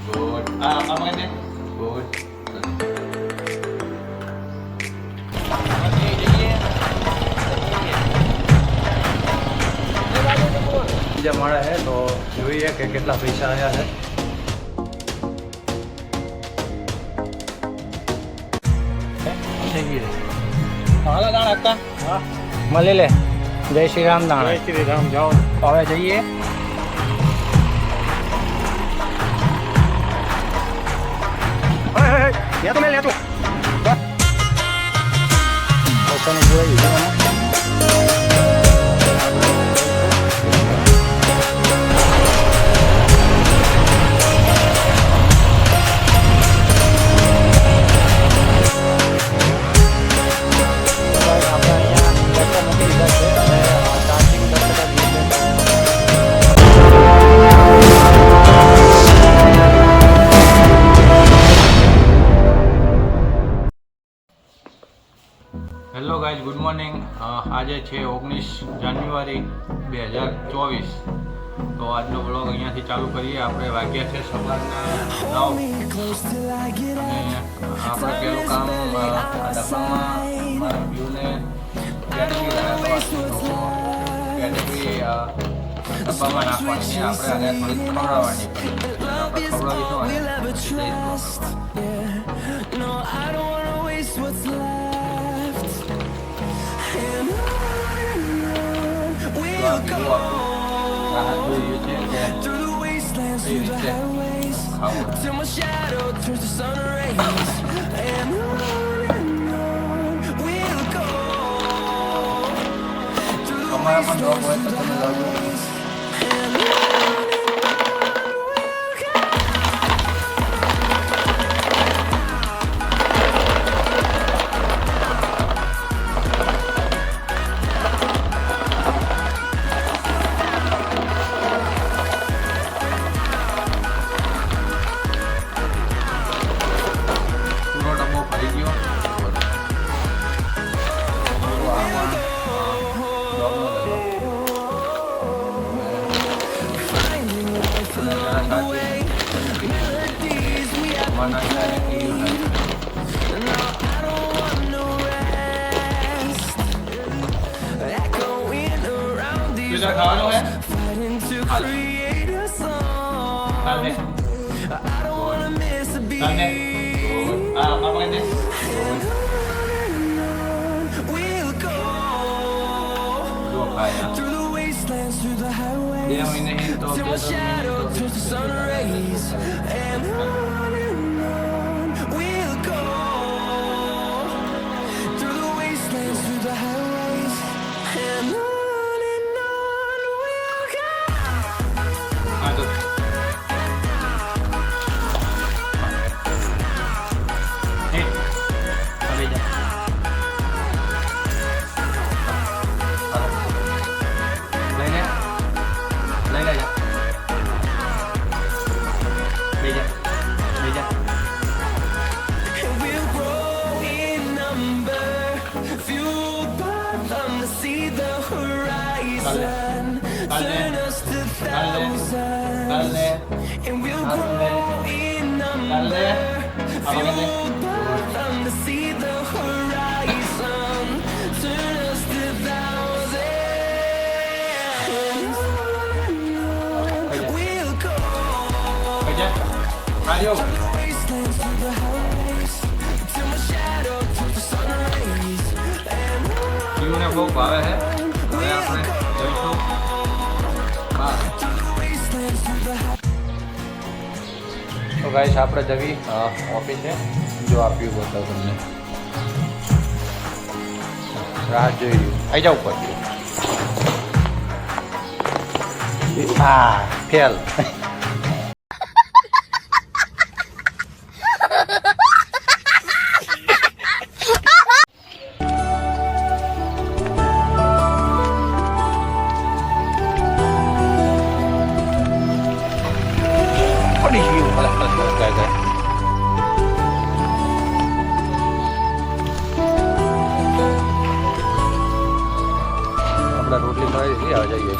Good. Apa ni? Good. બીજા માળા હે તો જોઈએ કે કેટલા પૈસા આયા છે. હાલો દાણા હતા. હા મળી લે. જય શ્રી રામ દાણા. જય શ્રી રામ. જાઓ હવે જઈએ. લેતો ને લેતો. પોતાનું જોઈ જવાનું. Hello guys, good morning. આજે છે 19 જાન્યુઆરી 2024. તો આજનો બ્લોગ અહીંયાથી ચાલુ કરીએ. આપણે વાગ્યા છે સવારના 9 અને આપણે પેલું કામ ડબ્બામાં મારા વ્યૂને કેટેગરી ડબ્બામાં નાખવાની. આપણે આને થોડીક ખવડાવવાની આપણે ખવડાવીશું અને તમારા પણ જોબ હોય તો તમે લાવજો. ખાવાનું હે કાલે apa ini? Dua kaya. Dia ini itu. Ayo. View-nya બહુ ભાવે છે. હવે આપણે જઈશું બહાર. તો ગાઈસ આપણે જવી ઓફિસે. જો આપ્યું બતાવું તમને. રાહ જોઈ રહ્યું. આવી જાવ ઉપર. હા ફેલ. रोटली खाई थी. आ जाइए.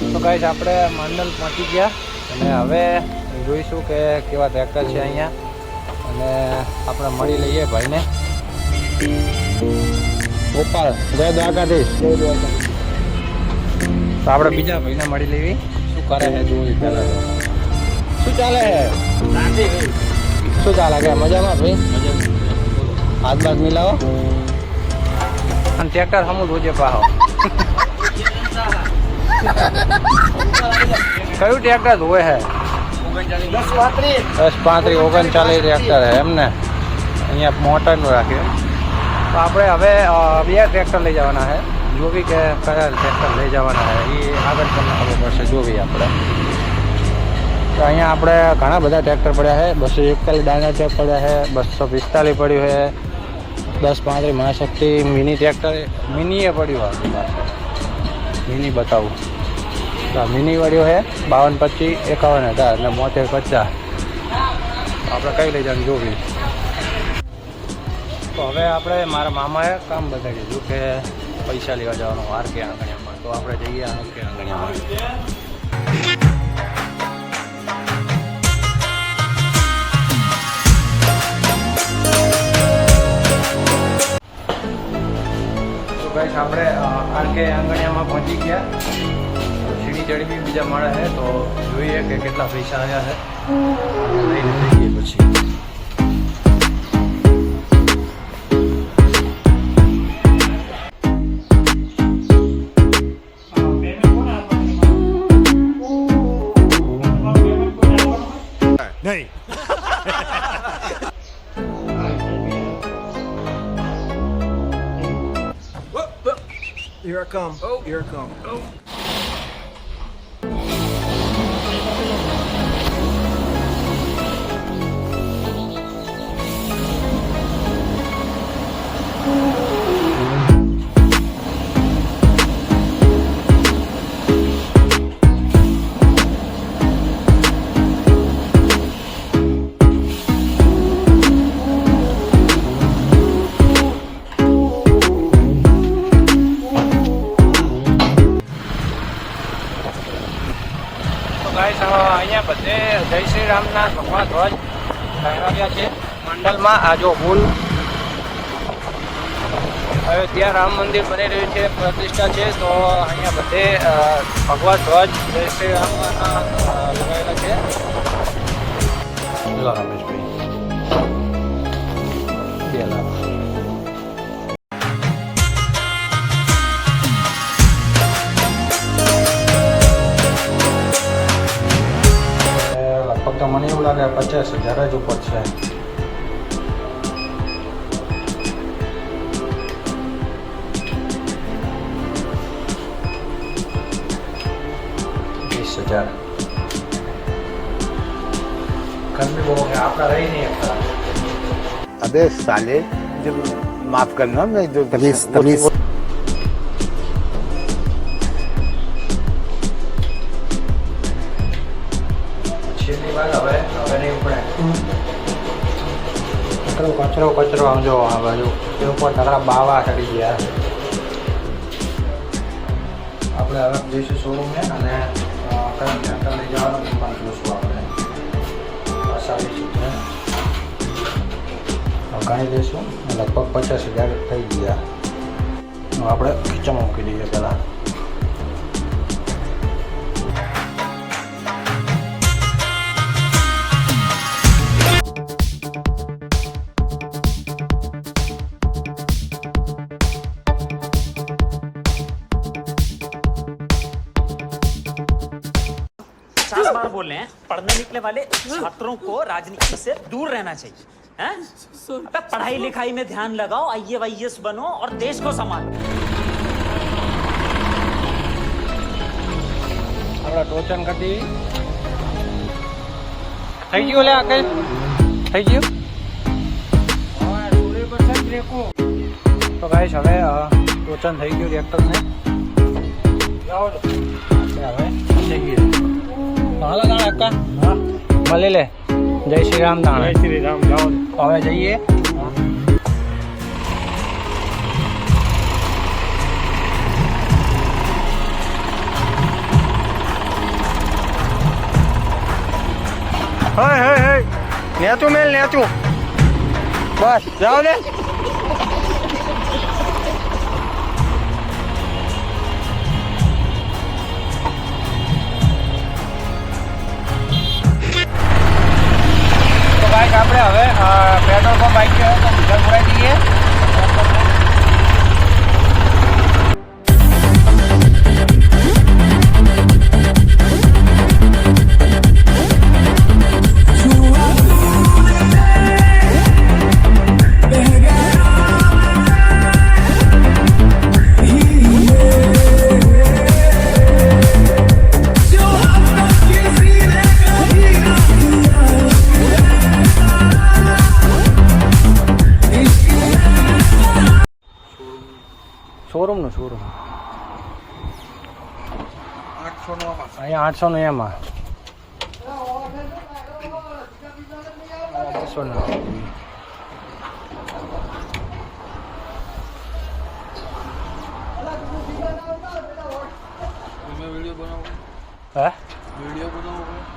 તો ગાઈસ આપણે માંડલ પહોંચી ગયા અને હવે જોઈશું કે કેવા ટ્રેક્ટર છે અહીંયા અને આપણે મળી લઈએ ભાઈને. ગોપાલ જય દ્વારકાધીશ. જય દ્વારકાધીશ. તો આપણે બીજા ભાઈને મળી લેવી. શું કરે છે જોઈ પહેલાં તો શું ચાલે છે? શું ચાલે કે મજામાં ભાઈ? હાથ બાદ મિલાવો અને ટ્રેક્ટર હમું રોજે પાહો. કયું ટ્રેક્ટર હોય છે? 1035 39 ટ્રેક્ટર છે એમને અહીંયા મોટરનું રાખ્યું. તો આપણે હવે બે ટ્રેક્ટર લઈ જવાના છે. જોવી કે કયા ટ્રેક્ટર લઈ જવાના છે એ આગળ તમને ખબર પડશે. જોવી આપણે તો અહીંયા આપણે ઘણા બધા ટ્રેક્ટર પડ્યા છે. 241 ડાયનાટેક પડ્યા છે, 245 પડ્યું છે, 1035 મહાશક્તિ મિની ટ્રેક્ટર મિનીએ પડ્યું આપણી પાસે. મિની બતાવું તો મિની વાળ્યો છે 5225 51,000 અને 7350. આપણે કઈ લઈ જવાનું જોવી. તો હવે આપણે મારા મામાએ કામ બતાવી દીધું કે પૈસા લેવા જવાનું આર કે આંગણિયામાં. તો આપણે જઈએ આર કે આંગણિયામાં. ગાઈસ આપણે આરકે આંગણિયામાં પહોંચી ગયા. સીડી ચડી બી બીજા માળે છે તો જોઈએ કે કેટલા પૈસા આવ્યા છે લઈને જઈએ પછી. નહીં. Here I come. Here I come. અહીંયા બધે જય શ્રી રામના ભગવાન ધ્વજ લહેરાવ્યા છે મંડલમાં. આ જો પુલ હવે ત્યાં રામ મંદિર બની રહ્યું છે, પ્રતિષ્ઠા છે. તો અહીંયા બધે ભગવાન ધ્વજ જય શ્રી રામના લગાવેલા છે. લો રમેશભાઈ 2 લાખ. તો મને એવું લાગે 50,000 જ ઉપર છે. ₹20,000 गर्मी बहुत है. आपका रही नहीं है. अबे साले जब माफ करना मैं जो पुलिस છેલ્લી વાર હવે નહીં ઉપડે. કચરો આમ જો આ બાજુ એ ઉપર તગડા બાવા ચડી ગયા. આપણે હવે જઈશું શોરૂમે અને કઈ ટ્રેક્ટર લઈ જવાનું પણ જોઈશું. આપણે સારી છે ગાણી દઈશું. લગભગ 50,000 થઈ ગયા. આપણે ખીચામાં મૂકી દઈએ પહેલાં. बार बोल रहे हैं पढ़ने निकले वाले छात्रों को राजनीति से दूर रहना चाहिए हैं? अबे पढ़ाई लिखाई में ध्यान लगाओ, IAS बनो और देश को संभालो. આપણા ટોચન કરતી થઈ ગયું. લે આગળ થઈ ગયું. તો ગાઈસ હવે ટોચન થઈ ગયું ટ્રેક્ટરને. હવે જઈએ. હાલો દાણા અક્કા. હા મળી લે. જય શ્રી રામ દાણા. જય શ્રી રામ. જાઓ હવે જઈએ. નેચું મેલ નેચું બસ જાઓ ને તો ભાઈ આપણે હવે પેટ્રોલ પંપ આવી ગયો તો ડીઝલ પુરાઈ દઈએ શોરૂમનું શોરૂમ અહીંયા 800 નું એમાં 200 નું હે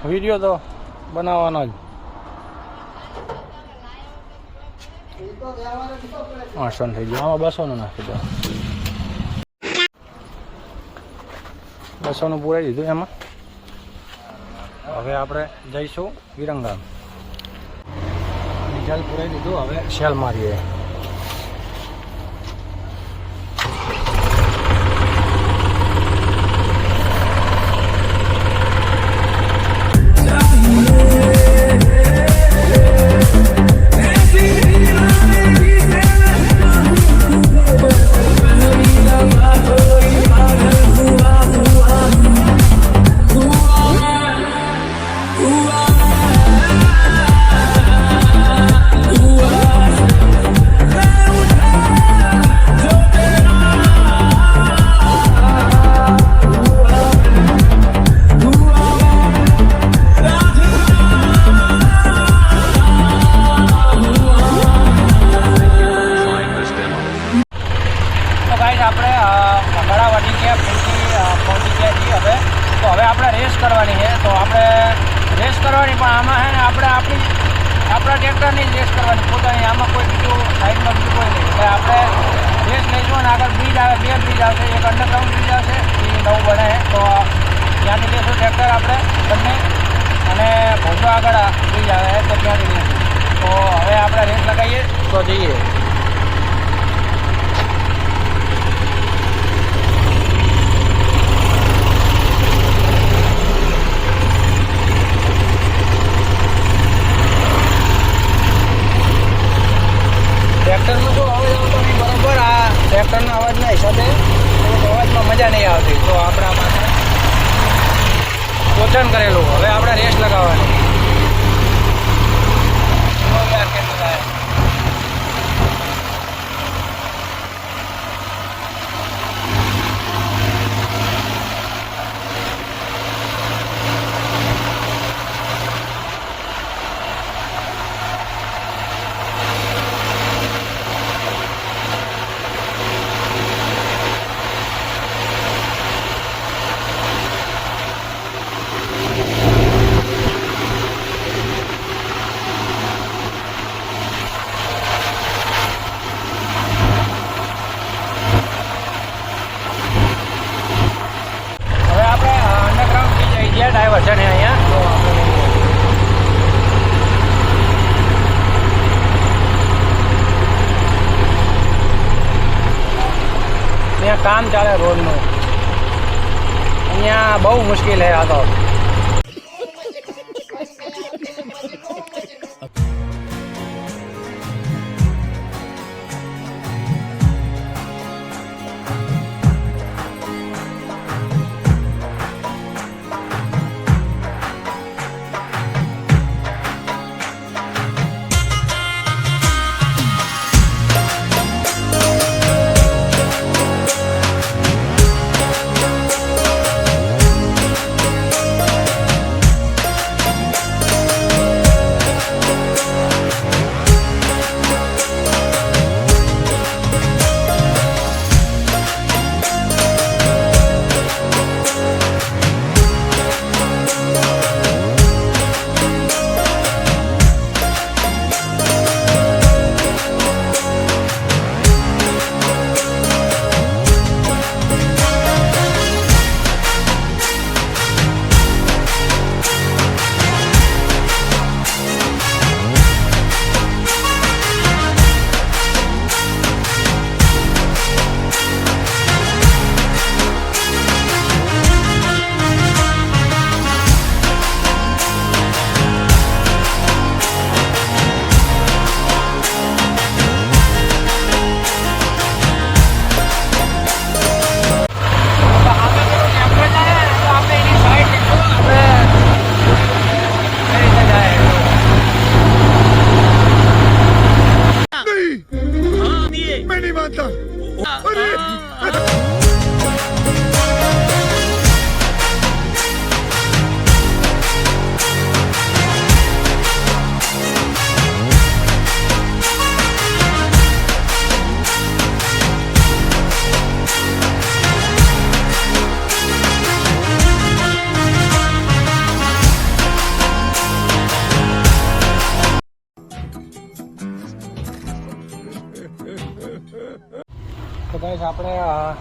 વિડીયો તો બનાવવાનો જ 800 થઈ ગયું આમાં 200 નું નાખી દો 200 નું પૂરાઈ દીધું એમાં હવે આપણે જઈશું વિરંગામ ડીઝલ પૂરાઈ દીધું હવે સેલ મારીએ કરવાની છે તો આપણે રેસ કરવાની પણ આમાં છે ને આપણે આપણા ટ્રેક્ટરની જ રેસ કરવાની પોતાની આમાં કોઈ બીજું સાઈડમાં બીજું કોઈ નહીં એટલે આપણે રેસ લઈશું અને આગળ બ્રિજ આવે 2 બ્રિજ આવશે એક અંડરગ્રાઉન્ડ બ્રિજ આવશે એ નવું બને તો ત્યાંથી લઈશું ટ્રેક્ટર આપણે બંને અને ભોજો આગળ બ્રિજ આવે તો ત્યાંથી લઈશું તો હવે આપણે રેસ લગાવીએ તો જઈએ ટ્રેક્ટરનો જો અવાજ આવતો નહીં બરાબર આ ટ્રેક્ટરના અવાજના હિસાબે અવાજમાં મજા નહીં આવતી તો આપણે આમાં ટોચન કરેલું હવે આપણે રેસ લગાવવાની કેટલું થાય ડાયવર્ઝન છે અહીંયા તો અહીંયા કામ ચાલે રોડનું અહીંયા બહુ મુશ્કેલ છે આ તો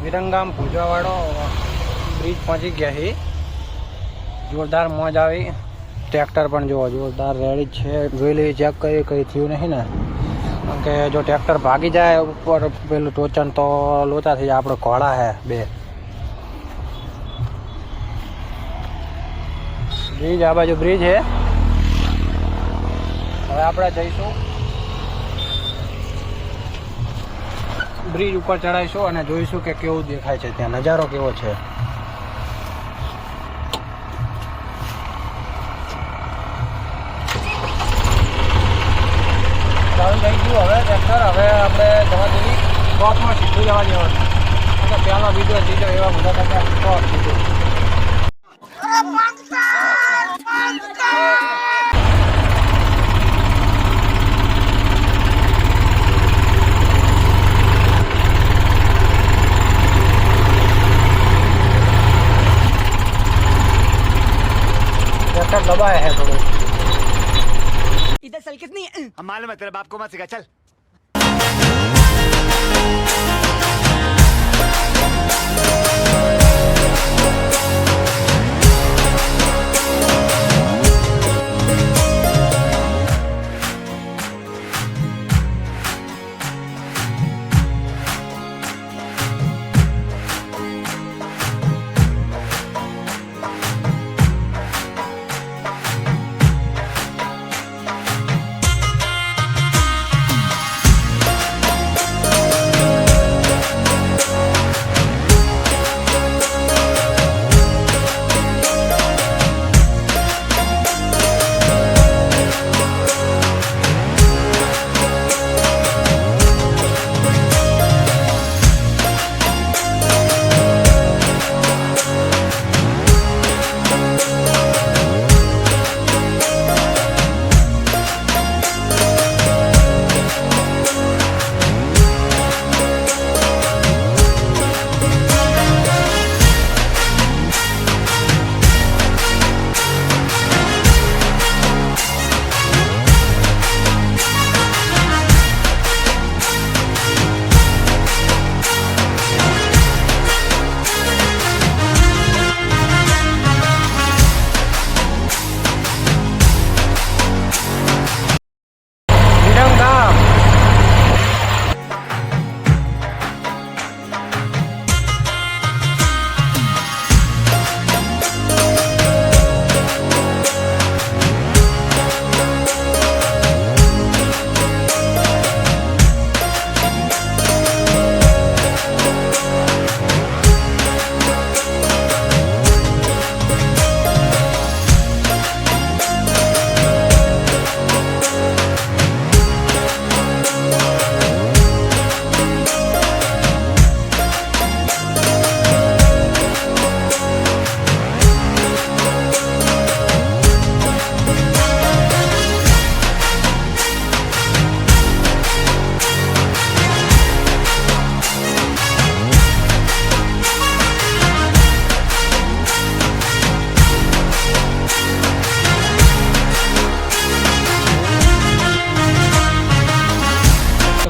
વિરંગામ ભુજવાવાળો બ્રિજ પહોંચી ગયા છીએ. જોરદાર મોજ આવી. ટ્રેક્ટર પણ જુઓ જોરદાર રેડી છે. જોઈ લઈએ ચેક કરીએ કંઈ થયું નહીં ને, કારણ કે જો ટ્રેક્ટર ભાગી જાય ઉપર પેલું ટોચન તો લોચા થઈ જાય. આપણે ઘોડા છે 2. બ્રિજ આ બાજુ બ્રિજ છે. હવે આપણે જઈશું બ્રિજ ઉપર ચડાઈશું અને જોઈશું કે કેવું દેખાય છે, ત્યાં નજારો કેવો છે. ચાલુ થઈ ગયું હવે ટ્રેક્ટર. હવે આપણે જવા દેવી ટોપમાં સીધું જવા દેવાનું. પહેલો બીજો ત્રીજો એવા બધા ટકા ટોપ સીધું. दबाया है थोड़े. इधर चल कितनी हम मालूम है तेरे बाप को मत सिखा चल.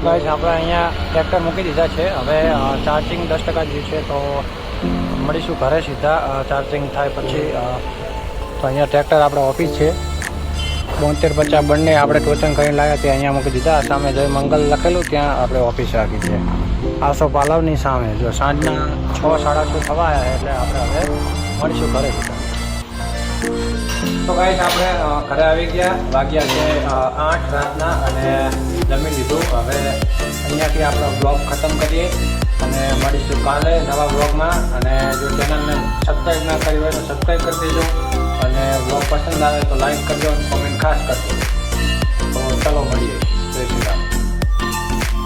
ગાઈસ આપણે અહીંયા ટ્રેક્ટર મૂકી દીધા છે. હવે ચાર્જિંગ 10% જેવું છે, તો મળીશું ઘરે સીધા ચાર્જિંગ થાય પછી. તો અહીંયા ટ્રેક્ટર આપણે ઓફિસ છે 7250 બંને આપણે ટોચન કરીને લાવ્યા તે અહીંયા મૂકી દીધા. સામે જય મંગલ લખેલું ત્યાં આપણે ઓફિસ રાખી છે. આસો પાલવની સામે. જો સાંજના 6-6:30 થવા આવ્યા એટલે આપણે હવે મળીશું ઘરે સીધા. તો ગાઈસ આપણે ઘરે આવી ગયા. વાગ્યા છે 8 રાતના અને જમી લીધું. હવે અહીંયાથી આપણો બ્લોગ ખતમ કરીએ અને મળીશું કાલે નવા બ્લોગમાં. અને જો ચેનલને સબસ્ક્રાઈબ ના કરી હોય તો સબસ્ક્રાઈબ કરી દેજો અને બ્લોગ પસંદ આવે તો લાઈક કરજો અને કોમેન્ટ ખાસ કરજો. તો ચલો મળીએ. જય શ્રી રામ.